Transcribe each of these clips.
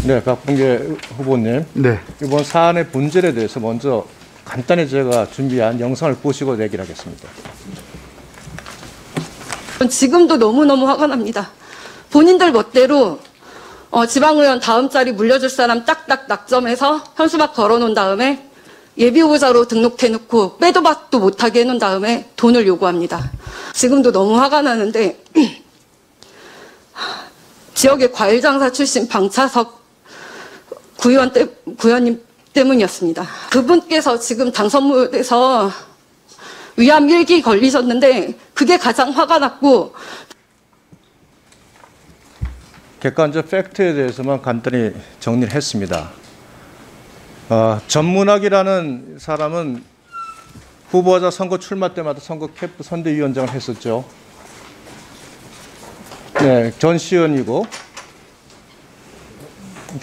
네, 박범계 후보님. 네. 이번 사안의 본질에 대해서 먼저 간단히 제가 준비한 영상을 보시고 얘기를 하겠습니다. 지금도 너무너무 화가 납니다. 본인들 멋대로 지방의원 다음 자리 물려줄 사람 딱딱 낙점해서 현수막 걸어놓은 다음에 예비후보자로 등록해놓고 빼도 박도 못하게 해놓은 다음에 돈을 요구합니다. 지금도 너무 화가 나는데 지역의 과일장사 출신 방차석 구의원님 때문이었습니다. 그분께서 지금 당선무에서 위암 1기 걸리셨는데 그게 가장 화가 났고, 객관적 팩트에 대해서만 간단히 정리를 했습니다. 전문학이라는 사람은 후보자 선거 출마 때마다 선거 캠프 선대위원장을 했었죠. 네, 전시현이고.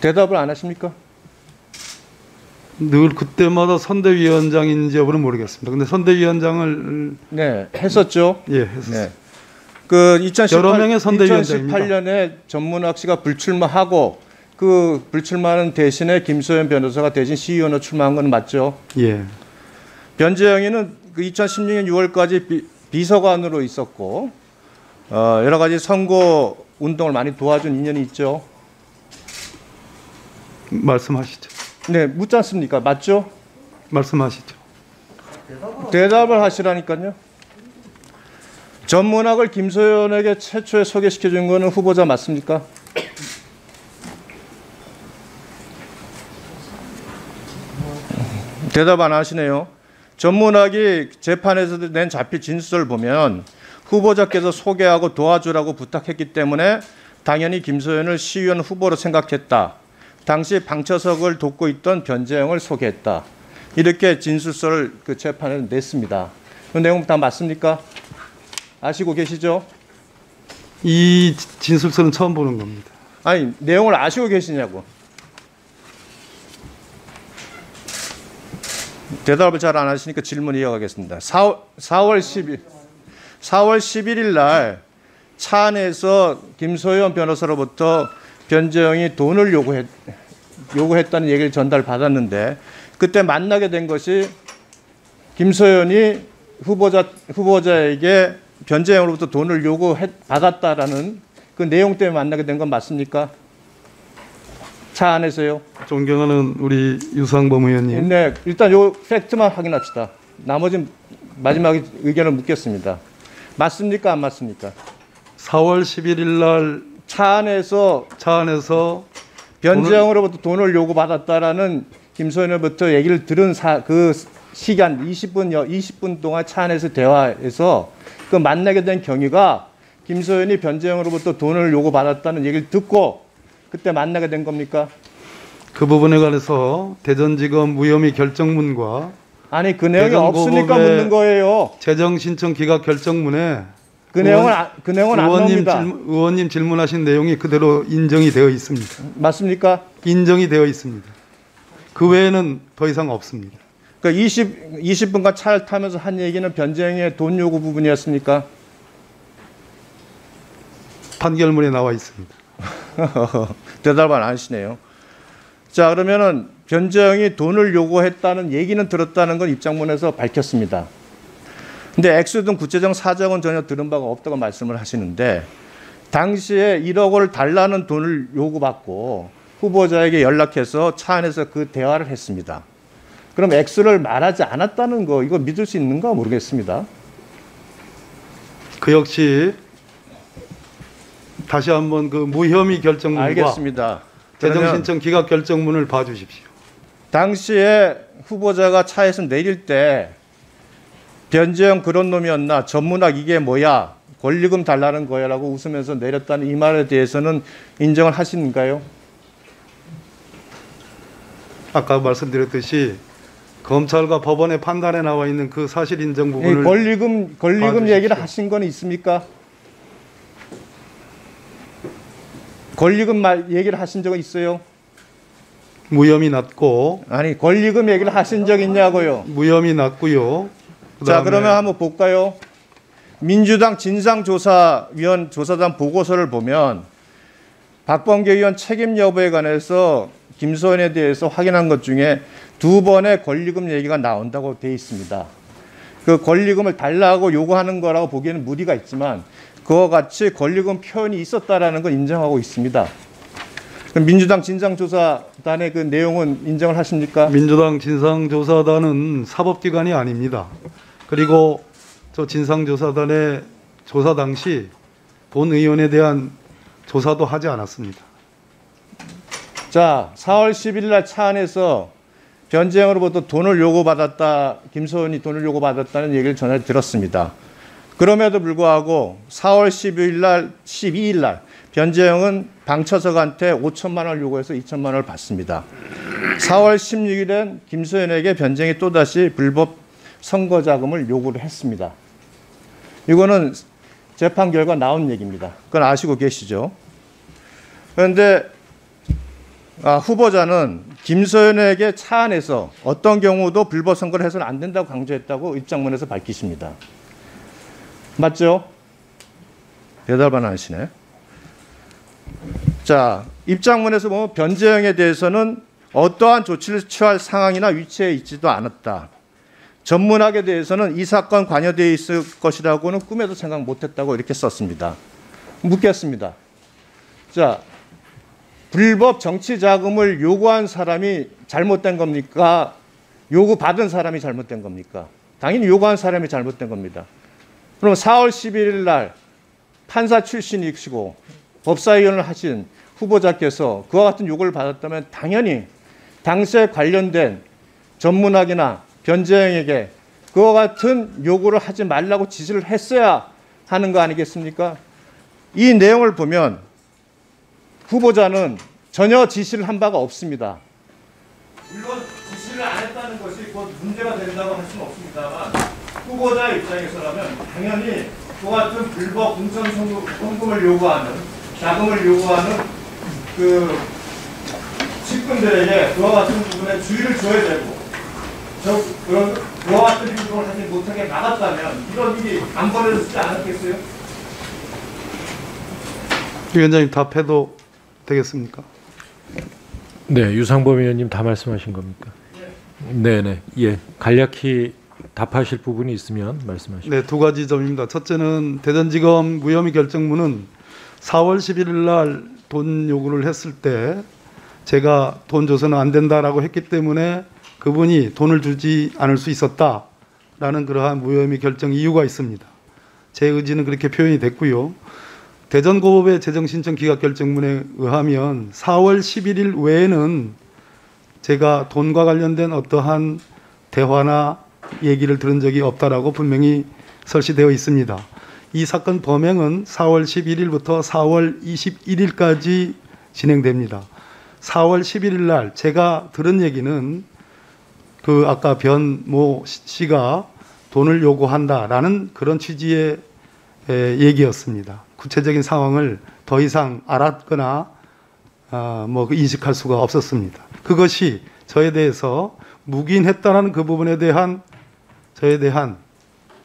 대답을 안 하십니까? 늘 그때마다 선대위원장인지 여부는 모르겠습니다. 근데 선대위원장을 네, 했었죠. 예, 했었어요. 네. 그 여러 명의 선대위원장입니다. 2018년에 전문학 씨가 불출마하고 그 불출마하는 대신에 김소연 변호사가 대신 시의원으로 출마한 건 맞죠? 예. 변재영이는 그 2016년 6월까지 비서관으로 있었고 여러 가지 선거 운동을 많이 도와준 인연이 있죠. 말씀하시죠. 네, 묻지 않습니까? 맞죠? 말씀하시죠. 대답을 하시라니까요. 전문학을 김소연에게 최초에 소개시켜 준 거는 후보자 맞습니까? 대답 안 하시네요. 전문학이 재판에서 낸 자필 진술을 보면 후보자께서 소개하고 도와주라고 부탁했기 때문에 당연히 김소연을 시의원 후보로 생각했다. 당시 방처석을 돕고 있던 변재영을 소개했다. 이렇게 진술서를 그 재판에 냈습니다. 그 내용 다 맞습니까? 아시고 계시죠? 이 진술서는 처음 보는 겁니다. 아니, 내용을 아시고 계시냐고. 대답을 잘 안 하시니까 질문 이어가겠습니다. 4월 11일 날 차 안에서 김소연 변호사로부터 변재영이 돈을 요구했다는 얘기를 전달받았는데 그때 만나게 된 것이 김소연이 후보자에게 변재영으로부터 돈을 받았다라는 그 내용 때문에 만나게 된 건 맞습니까? 차 안에서요. 존경하는 우리 유상범 의원님. 네, 일단 요 팩트만 확인합시다. 나머지는 마지막에 의견을 묻겠습니다. 맞습니까? 안 맞습니까? 4월 11일 날 차 안에서 변재영으로부터 돈을 요구받았다라는 김소연으로부터 얘기를 들은 그 시간 20분 동안 차 안에서 대화해서 그 만나게 된 경위가 김소연이 변재영으로부터 돈을 요구받았다는 얘기를 듣고 그때 만나게 된 겁니까? 그 부분에 관해서 대전지검 무혐의 결정문과 아니 그 내용이 없으니까 묻는 거예요. 재정 신청 기각 결정문에 그 내용은 안 나옵니다. 의원님 질문하신 내용이 그대로 인정이 되어 있습니다. 맞습니까? 인정이 되어 있습니다. 그 외에는 더 이상 없습니다. 그러니까 20분간 차를 타면서 한 얘기는 변재영의 돈 요구 부분이었습니까? 판결문에 나와 있습니다. 대답을 안 하시네요. 자, 그러면은 변재영이 돈을 요구했다는 얘기는 들었다는 건 입장문에서 밝혔습니다. 근데 액수 등 구체적 사정은 전혀 들은 바가 없다고 말씀을 하시는데 당시에 1억 원을 달라는 돈을 요구받고 후보자에게 연락해서 차 안에서 그 대화를 했습니다. 그럼 액수를 말하지 않았다는 거 이거 믿을 수 있는가 모르겠습니다. 그 역시 다시 한번 그 무혐의 결정문과 알겠습니다. 재정 신청 기각 결정문을 봐주십시오. 당시에 후보자가 차에서 내릴 때 변재영 그런 놈이었나? 전문학 이게 뭐야? 권리금 달라는 거야 라고 웃으면서 내렸다는 이 말에 대해서는 인정을 하시는가요? 아까 말씀드렸듯이 검찰과 법원의 판단에 나와 있는 그 사실 인정 부분을 권리금 얘기를 하신 건 있습니까? 권리금 얘기를 하신 적은 있어요? 무혐의 났고. 아니 권리금 얘기를 하신 적 있냐고요? 무혐의 났고요. 자, 그러면 한번 볼까요? 민주당 진상조사위원 조사단 보고서를 보면 박범계 의원 책임 여부에 관해서 김소연에 대해서 확인한 것 중에 2번의 권리금 얘기가 나온다고 되어 있습니다. 그 권리금을 달라고 요구하는 거라고 보기에는 무리가 있지만 그와 같이 권리금 표현이 있었다라는 걸 인정하고 있습니다. 그럼 민주당 진상조사단의 그 내용은 인정을 하십니까? 민주당 진상조사단은 사법기관이 아닙니다. 그리고 저 진상조사단의 조사 당시 본 의원에 대한 조사도 하지 않았습니다. 자, 4월 10일 날 차 안에서 변재영으로부터 돈을 요구받았다, 김소연이 돈을 요구받았다는 얘기를 전해 들었습니다. 그럼에도 불구하고 4월 12일 날 변재영은 방처석한테 5천만 원을 요구해서 2천만 원을 받습니다. 4월 16일엔 김소연에게 변재영이 또다시 불법 선거 자금을 요구를 했습니다. 이거는 재판 결과 나온 얘기입니다. 그건 아시고 계시죠? 그런데 후보자는 김소연에게 차 안에서 어떤 경우도 불법 선거를 해서는 안 된다고 강조했다고 입장문에서 밝히십니다. 맞죠? 대답 안 하시네. 자, 입장문에서 보면 변재영에 대해서는 어떠한 조치를 취할 상황이나 위치에 있지도 않았다. 전문학에 대해서는 이 사건 관여되어 있을 것이라고는 꿈에도 생각 못했다고 이렇게 썼습니다. 묻겠습니다. 자, 불법 정치 자금을 요구한 사람이 잘못된 겁니까? 요구받은 사람이 잘못된 겁니까? 당연히 요구한 사람이 잘못된 겁니다. 그럼 4월 11일 날 판사 출신이시고 법사위원을 하신 후보자께서 그와 같은 요구를 받았다면 당연히 당시에 관련된 전문학이나 변재영에게 그와 같은 요구를 하지 말라고 지시를 했어야 하는 거 아니겠습니까? 이 내용을 보면 후보자는 전혀 지시를 한 바가 없습니다. 물론 지시를 안 했다는 것이 곧 문제가 된다고 할 수는 없습니다만 후보자의 입장에서라면 당연히 그와 같은 불법 공천 송금을 요구하는 자금을 요구하는 그 측근들에게 그와 같은 부분에 주의를 줘야 되고 그와 같은 행동을 하지 못하게 막았다면 이런 일이 안 벌어지지 않았겠어요? 위원장님 답해도 되겠습니까? 네, 유상범 의원님 다 말씀하신 겁니까? 네, 예, 간략히 답하실 부분이 있으면 말씀하시죠. 네, 2가지 점입니다. 첫째는 대전지검 무혐의 결정문은 4월 11일 날 돈 요구를 했을 때 제가 돈 줘서는 안 된다라고 했기 때문에 그분이 돈을 주지 않을 수 있었다라는 그러한 무혐의 결정 이유가 있습니다. 제 의지는 그렇게 표현이 됐고요. 대전고법의 재정신청 기각결정문에 의하면 4월 11일 외에는 제가 돈과 관련된 어떠한 대화나 얘기를 들은 적이 없다라고 분명히 설치되어 있습니다. 이 사건 범행은 4월 11일부터 4월 21일까지 진행됩니다. 4월 11일 날 제가 들은 얘기는 그 아까 변모 씨가 돈을 요구한다라는 그런 취지의 얘기였습니다. 구체적인 상황을 더 이상 알았거나 인식할 수가 없었습니다. 그것이 저에 대해서 묵인했다는 그 부분에 대한 저에 대한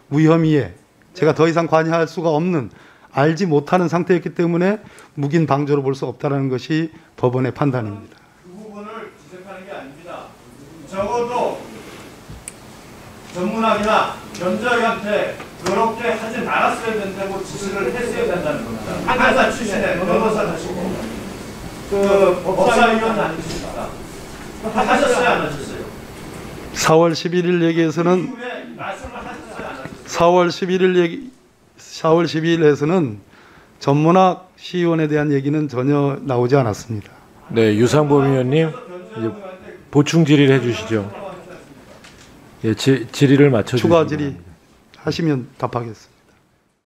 무혐의에 제가 더 이상 관여할 수가 없는 알지 못하는 상태였기 때문에 묵인 방조로 볼 수 없다는 것이 법원의 판단입니다. 그 부분을 지적하는 게 아닙니다. 적어도 전문학이나 변호사한테 그렇게 하지 말았어야 된다고 지시를 했어야 된다는 겁니다. 판사 출신의 변호사 하시고 그 법사위원 아니십니까? 하셨어요, 안 하셨어요? 4월 11일 얘기에서는 4월 11일에서는 전문학 시의원에 대한 얘기는 전혀 나오지 않았습니다. 네, 유상범 의원님 이제 보충 질의를 해주시죠. 예, 질의를 맞춰주시기 추가 질의 바랍니다. 하시면 답하겠습니다.